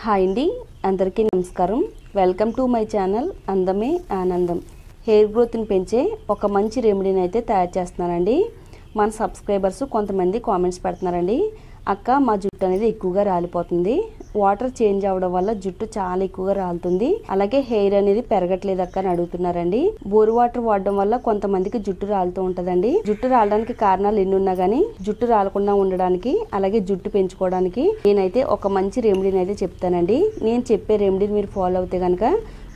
Hi అండి, అందరికీ నమస్కారం. వెల్కమ్ టు మై ఛానల్ అందమే ఆనందం. హెయిర్ గ్రోత్ని పెంచే ఒక మంచి రెమెడీని అయితే తయారు చేస్తున్నానండి. మన సబ్స్క్రైబర్స్ కొంతమంది కామెంట్స్ పెడుతున్నారండి, అక్క మా జుట్టు అనేది ఎక్కువగా రాలిపోతుంది, వాటర్ చేంజ్ అవ్వడం వల్ల జుట్టు చాలా ఎక్కువగా రాలుతుంది, అలాగే హెయిర్ అనేది పెరగట్లేదు అక్క అని అడుగుతున్నారండి. బోర్ వాటర్ వాడడం వల్ల కొంతమందికి జుట్టు రాలుతూ ఉంటదండి. జుట్టు రాలడానికి కారణాలు ఎన్ని ఉన్నా గానీ జుట్టు రాలకుండా ఉండడానికి అలాగే జుట్టు పెంచుకోవడానికి నేనైతే ఒక మంచి రెమెడీని అయితే చెప్తానండి. నేను చెప్పే రెమెడీని మీరు ఫాలో అవుతే కనుక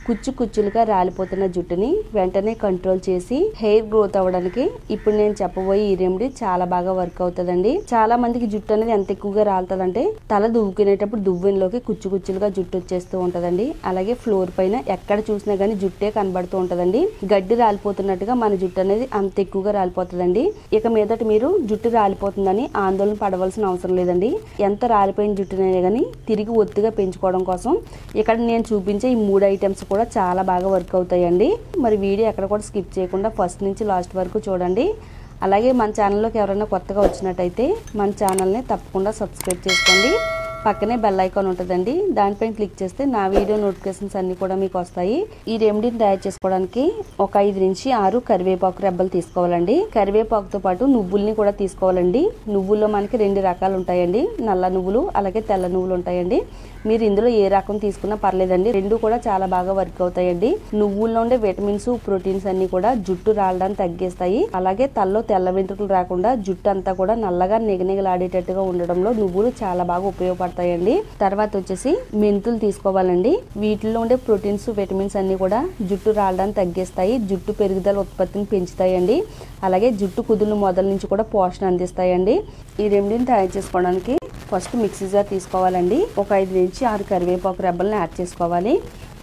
కుచ్చులుగా రాలిపోతున్న జుట్టుని వెంటనే కంట్రోల్ చేసి హెయిర్ గ్రోత్ అవ్వడానికి ఇప్పుడు నేను చెప్పబోయే ఈ రెమెడీ చాలా బాగా వర్క్ అవుతుందండి. చాలా మందికి జుట్టు అనేది ఎంత ఎక్కువగా రాలుతుందంటే తల దువ్వుకునేటప్పుడు దువ్వెనలోకి కుచ్చులుగా జుట్టు వచ్చేస్తూ ఉంటదండి. అలాగే ఫ్లోర్ పైన ఎక్కడ చూసినా గానీ జుట్టే కనబడుతూ ఉంటదండి. గడ్డి రాలిపోతున్నట్టుగా మన జుట్టు అనేది అంత ఎక్కువగా రాలిపోతుందండి. ఇక మీదట మీరు జుట్టు రాలిపోతుందని ఆందోళన పడవలసిన అవసరం లేదండి. ఎంత రాలిపోయిన జుట్టునే గానీ తిరిగి ఒత్తిగా పెంచుకోవడం కోసం ఇక్కడ నేను చూపించే ఈ 3 ఐటమ్స్ కూడా చాలా బాగా వర్క్ అవుతాయండి. మరి వీడియో ఎక్కడ కూడా స్కిప్ చేయకుండా ఫస్ట్ నుంచి లాస్ట్ వరకు చూడండి. అలాగే మన ఛానల్లోకి ఎవరైనా కొత్తగా వచ్చినట్టయితే మన ఛానల్ని తప్పకుండా సబ్స్క్రైబ్ చేసుకోండి. పక్కనే బెల్ ఐకాన్ ఉంటుందండి, దానిపైన క్లిక్ చేస్తే నా వీడియో నోటిఫికేషన్స్ అన్ని కూడా మీకు వస్తాయి. ఈ రెమెడీని తయారు చేసుకోవడానికి ఒక 5 నుంచి 6 కరివేపాకు రెబ్బలు తీసుకోవాలండి. కరివేపాకుతో పాటు నువ్వుల్ని కూడా తీసుకోవాలండి. నువ్వుల్లో మనకి 2 రకాలు ఉంటాయండి, నల్ల నువ్వులు అలాగే తెల్ల నువ్వులు ఉంటాయండి. మీరు ఇందులో ఏ రకం తీసుకున్నా పర్లేదండి, 2 కూడా చాలా బాగా వర్క్ అవుతాయండి. నువ్వుల్లో ఉండే విటమిన్స్ ప్రోటీన్స్ అన్ని కూడా జుట్టు రాలడానికి తగ్గిస్తాయి. అలాగే తలలో తెల్ల వెంట్రుకలు రాకుండా జుట్టు అంతా కూడా నల్లగా నిగనిగలాడేటట్టుగా ఉండడంలో నువ్వులు చాలా బాగా ఉపయోగపడతాయండి. తర్వాత వచ్చేసి మెంతులు తీసుకోవాలండి. వీటిలో ఉండే ప్రోటీన్స్ విటమిన్స్ అన్ని కూడా జుట్టు రాలడానికి తగ్గిస్తాయి, జుట్టు పెరుగుదల ఉత్పత్తిని పెంచుతాయండి. అలాగే జుట్టు కుదులు మొదల నుంచి కూడా పోషణ అందిస్తాయండి. ఈ రెమెడీని తయారు చేసుకోవడానికి ఫస్ట్ మిక్సీ జార్ తీసుకోవాలండి. ఒక 5 నుంచి 6 కరివేపాకు రెబ్బలను యాడ్ చేసుకోవాలి.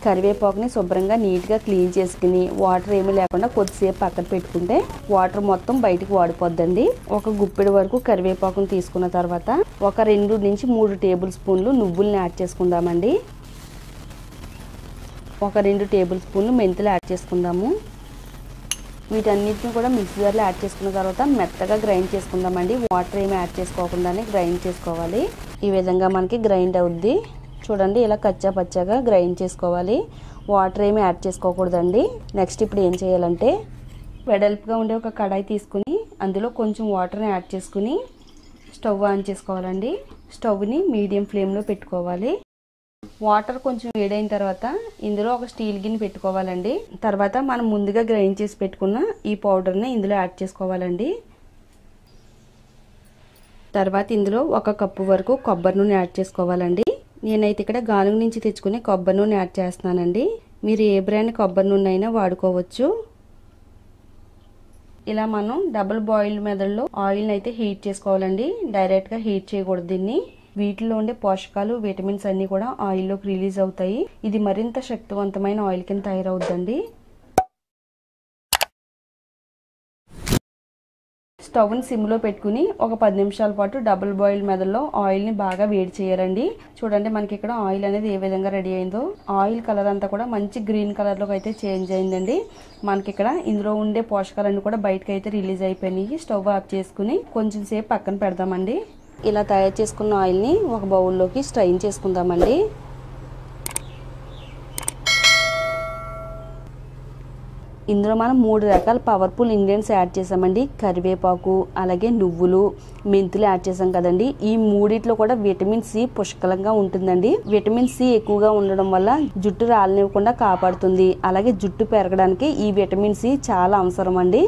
కరివేపాకుని శుభ్రంగా నీట్గా క్లీన్ చేసుకుని వాటర్ ఏమీ లేకుండా కొద్దిసేపు పక్కన పెట్టుకుంటే వాటర్ మొత్తం బయటికి వాడిపోద్దండి. ఒక గుప్పెడు వరకు కరివేపాకుని తీసుకున్న తర్వాత ఒక 2 నుంచి 3 టేబుల్ స్పూన్లు నువ్వుల్ని యాడ్ చేసుకుందామండి. ఒక 2 టేబుల్ స్పూన్లు మెంతులు యాడ్ చేసుకుందాము. వీటన్నిటిని కూడా మిక్సీ జార్లో యాడ్ చేసుకున్న తర్వాత మెత్తగా గ్రైండ్ చేసుకుందామండి. వాటర్ ఏమి యాడ్ చేసుకోకుండానే గ్రైండ్ చేసుకోవాలి. ఈ విధంగా మనకి గ్రైండ్ అవుద్ది. చూడండి, ఇలా కచ్చా పచ్చాగా గ్రైండ్ చేసుకోవాలి, వాటర్ ఏమి యాడ్ చేసుకోకూడదండి. నెక్స్ట్ ఇప్పుడు ఏం చేయాలంటే వెడల్పుగా ఉండే ఒక కడాయి తీసుకుని అందులో కొంచెం వాటర్ని యాడ్ చేసుకుని స్టవ్ ఆన్ చేసుకోవాలండి. స్టవ్ని మీడియం ఫ్లేమ్లో పెట్టుకోవాలి. వాటర్ కొంచెం వేడైన తర్వాత ఇందులో ఒక స్టీల్ గిన్నె పెట్టుకోవాలండి. తర్వాత మనం ముందుగా గ్రైండ్ చేసి పెట్టుకున్న ఈ పౌడర్ని ఇందులో యాడ్ చేసుకోవాలండి. తర్వాత ఇందులో 1 కప్పు వరకు కొబ్బరి నూనె యాడ్ చేసుకోవాలండి. నేనైతే ఇక్కడ గానుగ నుంచి తెచ్చుకునే కొబ్బరి నూనె యాడ్ చేస్తున్నానండి. మీరు ఏ బ్రాండ్ కొబ్బరి నూనె అయినా వాడుకోవచ్చు. ఇలా మనం డబుల్ బాయిల్ మెథడ్లో ఆయిల్ని అయితే హీట్ చేసుకోవాలండి. డైరెక్ట్గా హీట్ చేయకూడదు దీన్ని. వీటిలో ఉండే పోషకాలు విటమిన్స్ అన్ని కూడా ఆయిల్లోకి రిలీజ్ అవుతాయి. ఇది మరింత శక్తివంతమైన ఆయిల్ కింద తయారవుద్దండి. స్టవ్ని సిమ్లో పెట్టుకుని ఒక 10 నిమిషాల పాటు డబుల్ బాయిల్ మెథడ్లో ఆయిల్ని బాగా వేడి చేయాలండి. చూడండి, మనకి ఇక్కడ ఆయిల్ అనేది ఏ విధంగా రెడీ అయిందో. ఆయిల్ కలర్ అంతా కూడా మంచి గ్రీన్ కలర్లోకి అయితే చేంజ్ అయిందండి. మనకి ఇక్కడ ఇందులో ఉండే పోషకాలన్నీ కూడా బయటకు అయితే రిలీజ్ అయిపోయినాయి. స్టవ్ ఆఫ్ చేసుకుని కొంచెం సేపు పక్కన పెడదామండి. ఇలా తయారు చేసుకున్న ఆయిల్ని ఒక బౌల్లోకి స్ట్రైన్ చేసుకుందామండి. ఇందులో మనం 3 రకాల పవర్ఫుల్ ఇంగ్రీడియంట్స్ యాడ్ చేసామండి. కరివేపాకు అలాగే నువ్వులు మెంతులు యాడ్ చేసాం కదండి. ఈ మూడిట్లో కూడా విటమిన్ సి పుష్కలంగా ఉంటుందండి. విటమిన్ సి ఎక్కువగా ఉండడం వల్ల జుట్టు రాలనివ్వకుండా కాపాడుతుంది. అలాగే జుట్టు పెరగడానికి ఈ విటమిన్ సి చాలా అవసరం అండి.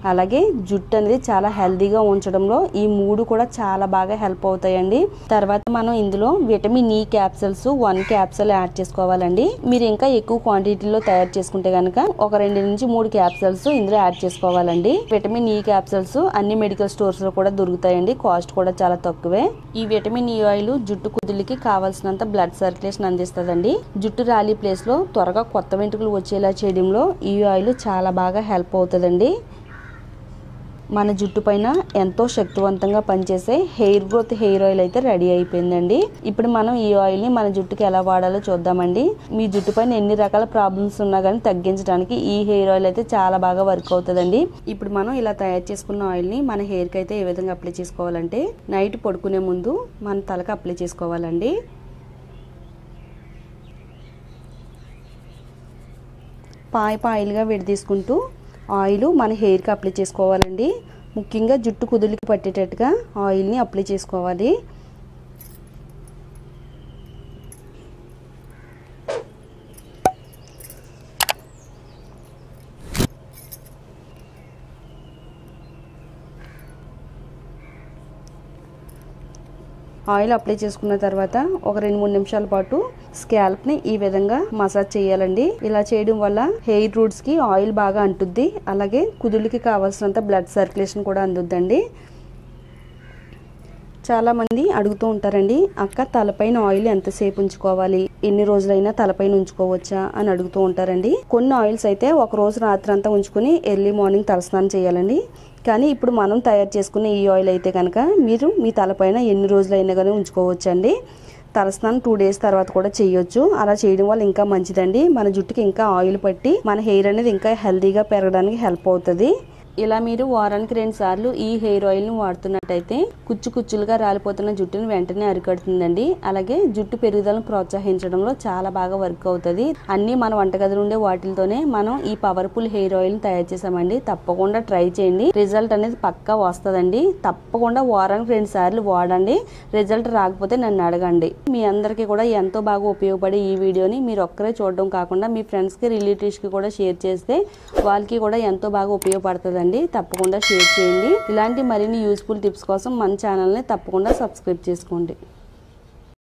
అలాగే జుట్టు అనేది చాలా హెల్దీగా ఉంచడంలో ఈ 3 కూడా చాలా బాగా హెల్ప్ అవుతాయండి. తర్వాత మనం ఇందులో vitamin E capsules 1 capsule add చేసుకోవాలండి. మీరు ఇంకా ఎక్కువ క్వాంటిటీలో తయారు చేసుకుంటే కనుక ఒక 2 నుంచి 3 క్యాప్సూల్స్ ఇందులో యాడ్ చేసుకోవాలండి. విటమిన్ ఈ క్యాప్సూల్స్ అన్ని మెడికల్ స్టోర్స్ లో కూడా దొరుకుతాయండి. కాస్ట్ కూడా చాలా తక్కువే. ఈ విటమిన్ ఈ ఆయిల్ జుట్టు కుదులకి కావాల్సినంత బ్లడ్ సర్క్యులేషన్ అందిస్తుందండి. జుట్టు రాలి ప్లేస్ లో త్వరగా కొత్త వెంట్రుకలు వచ్చేలా చేయడంలో ఈ ఆయిల్ చాలా బాగా హెల్ప్ అవుతుందండి. మన జుట్టు పైన ఎంతో శక్తివంతంగా పనిచేసే హెయిర్ గ్రోత్ హెయిర్ ఆయిల్ అయితే రెడీ అయిపోయిందండి. ఇప్పుడు మనం ఈ ఆయిల్ ని మన జుట్టుకి ఎలా వాడాలో చూద్దామండి. మీ జుట్టు పైన ఎన్ని రకాల ప్రాబ్లమ్స్ ఉన్నా కానీ తగ్గించడానికి ఈ హెయిర్ ఆయిల్ అయితే చాలా బాగా వర్క్ అవుతుందండి. ఇప్పుడు మనం ఇలా తయారు చేసుకున్న ఆయిల్ ని మన హెయిర్ కి అయితే ఏ విధంగా అప్లై చేసుకోవాలంటే నైట్ పడుకునే ముందు మన తలకు అప్లై చేసుకోవాలండి. ఆయిల్గా విడదీసుకుంటూ ఆయిల్ మన హెయిర్కి అప్లై చేసుకోవాలండి. ముఖ్యంగా జుట్టు కుదుళ్ళకి పట్టేటట్టుగా ఆయిల్ని అప్లై చేసుకోవాలి. ఆయిల్ అప్లై చేసుకున్న తర్వాత ఒక 2-3 నిమిషాల పాటు స్కాల్ప్ని ఈ విధంగా మసాజ్ చేయాలండి. ఇలా చేయడం వల్ల హెయిర్ రూట్స్కి ఆయిల్ బాగా అంటుద్ది. అలాగే కుదుళ్ళకి కావాల్సినంత బ్లడ్ సర్క్యులేషన్ కూడా అందుద్దండి. చాలామంది అడుగుతూ ఉంటారండి, అక్క తలపైన ఆయిల్ ఎంతసేపు ఉంచుకోవాలి, ఎన్ని రోజులైనా తలపైన ఉంచుకోవచ్చా అని అడుగుతూ ఉంటారండి. కొన్ని ఆయిల్స్ అయితే ఒక రోజు రాత్రి అంతా ఉంచుకుని ఎర్లీ మార్నింగ్ తలస్నానం చేయాలండి. కానీ ఇప్పుడు మనం తయారు చేసుకునే ఈ ఆయిల్ అయితే కనుక మీరు మీ తలపైన ఎన్ని రోజులైనా కానీ ఉంచుకోవచ్చండి. తలస్నానం 2 డేస్ తర్వాత కూడా చేయొచ్చు. అలా చేయడం వల్ల ఇంకా మంచిదండి. మన జుట్టుకి ఇంకా ఆయిల్ పట్టి మన హెయిర్ అనేది ఇంకా హెల్తీగా పెరగడానికి హెల్ప్ అవుతుంది. ఇలా మీరు వారానికి 2 సార్లు ఈ హెయిర్ ఆయిల్ని వాడుతున్నట్టయితే కుచ్చులుగా రాలిపోతున్న జుట్టుని వెంటనే అరికడుతుందండి. అలాగే జుట్టు పెరుగుదలను ప్రోత్సహించడంలో చాలా బాగా వర్క్ అవుతుంది. అన్నీ మన వంటగదిలో ఉండే వాటితోనే మనం ఈ పవర్ఫుల్ హెయిర్ ఆయిల్ని తయారు చేసామండి. తప్పకుండా ట్రై చేయండి. రిజల్ట్ అనేది పక్కా వస్తుందండి. తప్పకుండా వారానికి 2 సార్లు వాడండి. రిజల్ట్ రాకపోతే నన్ను అడగండి. మీ అందరికీ కూడా ఎంతో బాగా ఉపయోగపడే ఈ వీడియోని మీరు ఒక్కరే చూడడం కాకుండా మీ ఫ్రెండ్స్కి, రిలేటివ్స్కి కూడా షేర్ చేస్తే వాళ్ళకి కూడా ఎంతో బాగా ఉపయోగపడుతుంది. తప్పకుండా షేర్ చేయండి. ఇలాంటి మరిన్ని యూస్ఫుల్ టిప్స్ కోసం మన ఛానల్ని తప్పకుండా సబ్స్క్రైబ్ చేసుకోండి.